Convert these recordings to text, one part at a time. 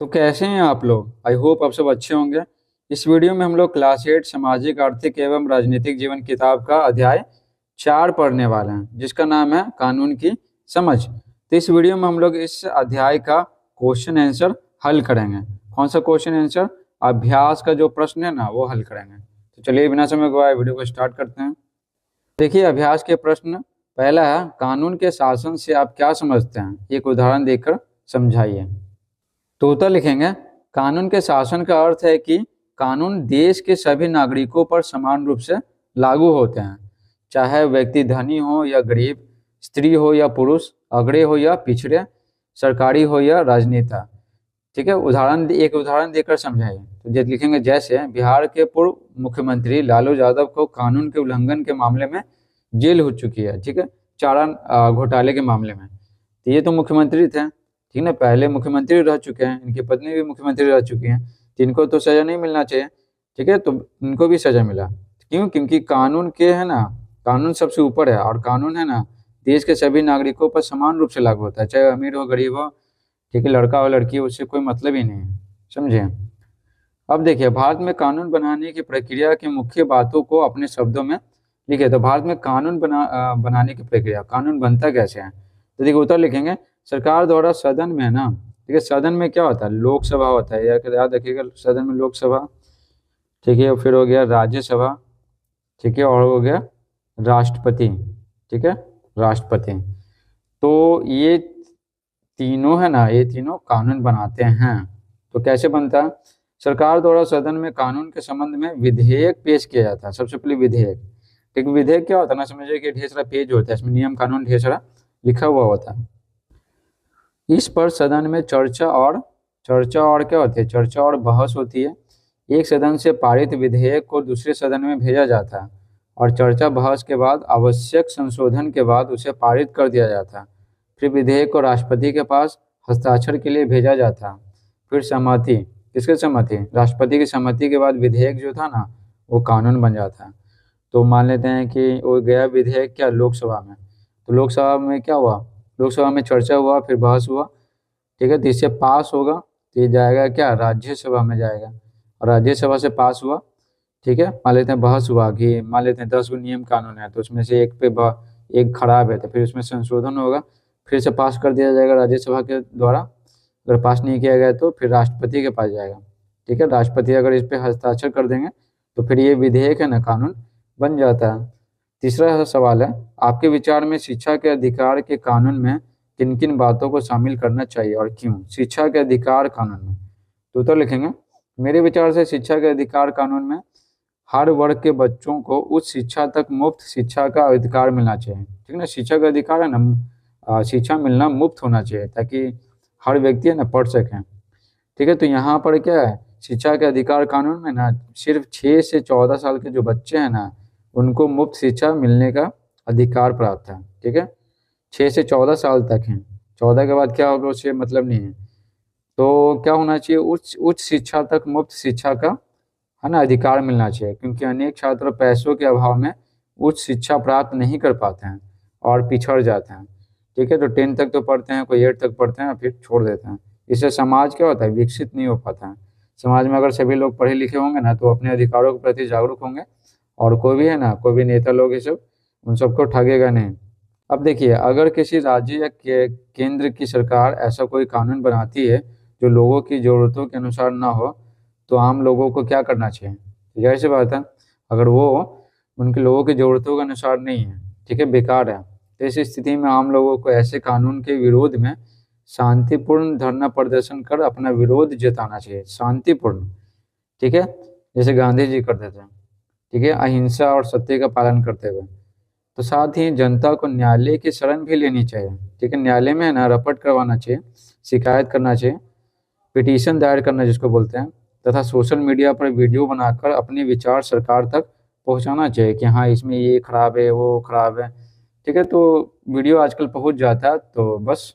तो कैसे हैं आप लोग। आई होप आप सब अच्छे होंगे। इस वीडियो में हम लोग क्लास 8 सामाजिक आर्थिक एवं राजनीतिक जीवन किताब का अध्याय 4 पढ़ने वाले हैं, जिसका नाम है कानून की समझ। तो इस वीडियो में हम लोग इस अध्याय का क्वेश्चन आंसर हल करेंगे। कौन सा क्वेश्चन आंसर? अभ्यास का जो प्रश्न है ना, वो हल करेंगे। तो चलिए बिना समय गवाए वीडियो को स्टार्ट करते हैं। देखिए अभ्यास के प्रश्न पहला है, कानून के शासन से आप क्या समझते हैं? एक उदाहरण देकर समझाइए। तो उत्तर लिखेंगे, कानून के शासन का अर्थ है कि कानून देश के सभी नागरिकों पर समान रूप से लागू होते हैं, चाहे व्यक्ति धनी हो या गरीब, स्त्री हो या पुरुष, अग्रणी हो या पिछड़े, सरकारी हो या राजनेता। ठीक है, एक उदाहरण देकर समझाइए। तो लिखेंगे, जैसे बिहार के पूर्व मुख्यमंत्री लालू यादव को कानून के उल्लंघन के मामले में जेल हो चुकी है। ठीक है, चारा घोटाले के मामले में। तो ये तो मुख्यमंत्री थे, ठीक ना, पहले मुख्यमंत्री रह चुके हैं, इनकी पत्नी भी मुख्यमंत्री रह चुकी हैं, तो इनको तो सजा नहीं मिलना चाहिए। ठीक है, तो इनको भी सजा मिला। क्यों? क्योंकि कानून के है ना, कानून सबसे ऊपर है, और कानून है ना देश के सभी नागरिकों पर समान रूप से लागू होता है, चाहे अमीर हो गरीब हो, ठीक है, लड़का हो लड़की हो, उससे कोई मतलब ही नहीं है। समझे? अब देखिए, भारत में कानून बनाने की प्रक्रिया की मुख्य बातों को अपने शब्दों में लिखे। तो भारत में कानून बनाने की प्रक्रिया, कानून बनता कैसे है? तो देखिए उत्तर लिखेंगे, सरकार द्वारा सदन में ना, ठीक है, सदन में क्या होता है? लोकसभा होता है, याद रखिएगा, सदन में लोकसभा, ठीक है, फिर हो गया राज्यसभा, ठीक है, और हो गया राष्ट्रपति। ठीक है, राष्ट्रपति। तो ये तीनों है ना, ये तीनों कानून बनाते हैं। तो कैसे बनता है? सरकार द्वारा सदन में कानून के संबंध में विधेयक पेश किया जाता है। सबसे पहले विधेयक, ठीक, विधेयक क्या होता है ना, समझिए कि ढेर सारा पेज होता है, इसमें नियम कानून ढेर सारा लिखा हुआ होता है। इस पर सदन में चर्चा और क्या होती है? चर्चा और बहस होती है। एक सदन से पारित विधेयक को दूसरे सदन में भेजा जाता है, और चर्चा बहस के बाद आवश्यक संशोधन के बाद उसे पारित कर दिया जाता है। फिर विधेयक को राष्ट्रपति के पास हस्ताक्षर के लिए भेजा जाता है। फिर सहमति, किसकी सहमति? राष्ट्रपति की सहमति के बाद विधेयक जो था ना, वो कानून बन जाता है। तो मान लेते हैं कि वो गया विधेयक क्या, लोकसभा में। तो लोकसभा में क्या हुआ? लोकसभा में चर्चा हुआ, फिर बहस हुआ, ठीक है, तो इससे पास होगा तो ये जाएगा क्या, राज्यसभा में जाएगा, और राज्यसभा से पास हुआ। ठीक है, मान लेते हैं बहस हुआ कि मान लेते हैं 10 गो नियम कानून है, तो उसमें से एक खराब है, तो फिर उसमें संशोधन होगा, फिर से पास कर दिया जाएगा राज्यसभा के द्वारा। अगर पास नहीं किया गया तो फिर राष्ट्रपति के पास जाएगा। ठीक है, राष्ट्रपति अगर इस पर हस्ताक्षर कर देंगे तो फिर ये विधेयक है ना, कानून बन जाता है। तीसरा सवाल है, आपके विचार में शिक्षा के अधिकार के कानून में किन किन बातों को शामिल करना चाहिए और क्यों? शिक्षा के अधिकार कानून में तो उत्तर लिखेंगे, मेरे विचार से शिक्षा के अधिकार कानून में हर वर्ग के बच्चों को उच्च शिक्षा तक मुफ्त शिक्षा का अधिकार मिलना चाहिए। ठीक है ना, शिक्षा का अधिकार है ना, शिक्षा मिलना मुफ्त होना चाहिए, ताकि हर व्यक्ति है ना पढ़ सकें। ठीक है, तो यहाँ पर क्या है, शिक्षा के अधिकार कानून में ना सिर्फ 6 से 14 साल के जो बच्चे हैं ना, उनको मुफ्त शिक्षा मिलने का अधिकार प्राप्त है। ठीक है, 6 से 14 साल तक हैं, 14 के बाद क्या होगा उससे मतलब नहीं है। तो क्या होना चाहिए, उच्च उच्च शिक्षा तक मुफ्त शिक्षा का है ना अधिकार मिलना चाहिए, क्योंकि अनेक छात्र पैसों के अभाव में उच्च शिक्षा प्राप्त नहीं कर पाते हैं और पिछड़ जाते हैं। ठीक है, तो 10 तक तो पढ़ते हैं, कोई 8 तक पढ़ते हैं, फिर छोड़ देते हैं। इससे समाज क्या होता है, विकसित नहीं हो पाता है। समाज में अगर सभी लोग पढ़े लिखे होंगे ना, तो अपने अधिकारों के प्रति जागरूक होंगे, और कोई भी है ना, कोई भी नेता लोग ये सब उन सबको ठगेगा नहीं। अब देखिए, अगर किसी राज्य या केंद्र की सरकार ऐसा कोई कानून बनाती है जो लोगों की ज़रूरतों के अनुसार ना हो, तो आम लोगों को क्या करना चाहिए? जाहिर सी बात है, अगर वो उनके लोगों की ज़रूरतों के अनुसार नहीं है, ठीक है, बेकार है, तो इस स्थिति में आम लोगों को ऐसे कानून के विरोध में शांतिपूर्ण धरना प्रदर्शन कर अपना विरोध जताना चाहिए। शांतिपूर्ण, ठीक है, जैसे गांधी जी करते थे। ठीक है, अहिंसा और सत्य का पालन करते हुए। तो साथ ही जनता को न्यायालय की शरण भी लेनी चाहिए। ठीक है, न्यायालय में है ना रपट करवाना चाहिए, शिकायत करना चाहिए, पिटीशन दायर करना जिसको बोलते हैं, तथा सोशल मीडिया पर वीडियो बनाकर अपने विचार सरकार तक पहुंचाना चाहिए कि हाँ इसमें ये खराब है, वो खराब है। ठीक है, तो वीडियो आजकल पहुंच जाता है, तो बस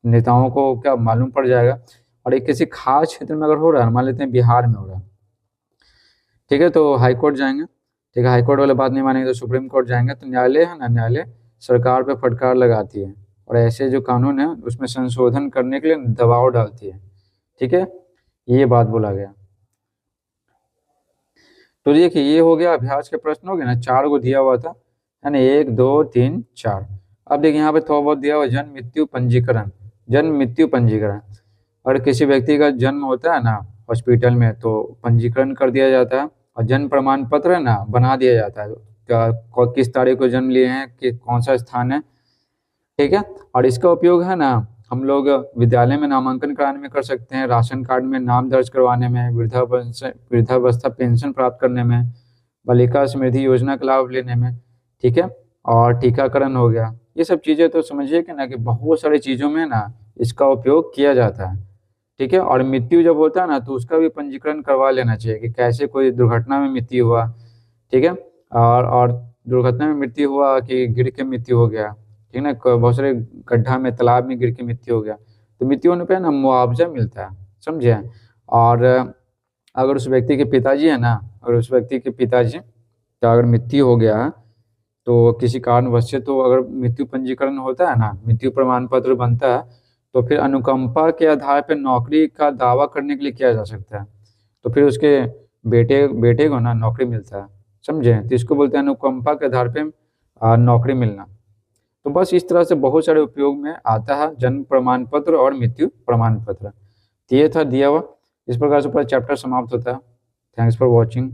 नेताओं को क्या मालूम पड़ जाएगा। और एक किसी खास क्षेत्र में अगर हो रहा है, मान लेते हैं बिहार में हो रहा है, ठीक है, तो हाई कोर्ट जाएंगे। ठीक है, हाई कोर्ट वाले बात नहीं मानेंगे तो सुप्रीम कोर्ट जाएंगे, तो न्यायालय है ना, न्यायालय सरकार पे फटकार लगाती है, और ऐसे जो कानून है उसमें संशोधन करने के लिए दबाव डालती है। ठीक है, ये बात बोला गया। तो देखिए ये हो गया अभ्यास के प्रश्न हो गए ना, 4 को दिया हुआ था, है ना, 1 2 3 4। अब देखिए यहाँ पे थोड़ा बहुत दिया हुआ, जन्म मृत्यु पंजीकरण। जन्म मृत्यु पंजीकरण, और किसी व्यक्ति का जन्म होता है ना हॉस्पिटल में तो पंजीकरण कर दिया जाता है, और जन्म प्रमाण पत्र है ना बना दिया जाता है, किस तारीख को जन्म लिए हैं, कि कौन सा स्थान है। ठीक है। और इसका उपयोग है ना हम लोग विद्यालय में नामांकन कराने में कर सकते हैं, राशन कार्ड में नाम दर्ज करवाने में, वृद्धावस्था पेंशन प्राप्त करने में, बालिका समृद्धि योजना का लाभ लेने में। ठीक है। और टीकाकरण हो गया, ये सब चीज़ें तो समझिए कि ना कि बहुत सारी चीज़ों में ना इसका उपयोग किया जाता है। ठीक है। और मृत्यु जब होता है ना तो उसका भी पंजीकरण करवा लेना चाहिए कि कैसे कोई दुर्घटना में मृत्यु हुआ। ठीक है। और दुर्घटना में मृत्यु हुआ कि गिर के मृत्यु हो गया, ठीक है ना, बहुत सारे गड्ढा में तालाब में गिर के मृत्यु हो गया, तो मृत्यु होने पे ना मुआवजा मिलता है, समझे। और अगर उस व्यक्ति के पिताजी है ना, अगर उस व्यक्ति के पिताजी का अगर मृत्यु हो गया तो किसी कारणवश से, तो अगर मृत्यु पंजीकरण होता है ना, मृत्यु प्रमाण पत्र बनता है, तो फिर अनुकंपा के आधार पर नौकरी का दावा करने के लिए किया जा सकता है, तो फिर उसके बेटे बेटे को ना नौकरी मिलता है, समझे। तो इसको बोलते हैं अनुकंपा के आधार पे नौकरी मिलना। तो बस इस तरह से बहुत सारे उपयोग में आता है जन्म प्रमाण पत्र और मृत्यु प्रमाण पत्र। तो ये था दिया हुआ, इस प्रकार से पूरा चैप्टर समाप्त होता है। Thanks for watching.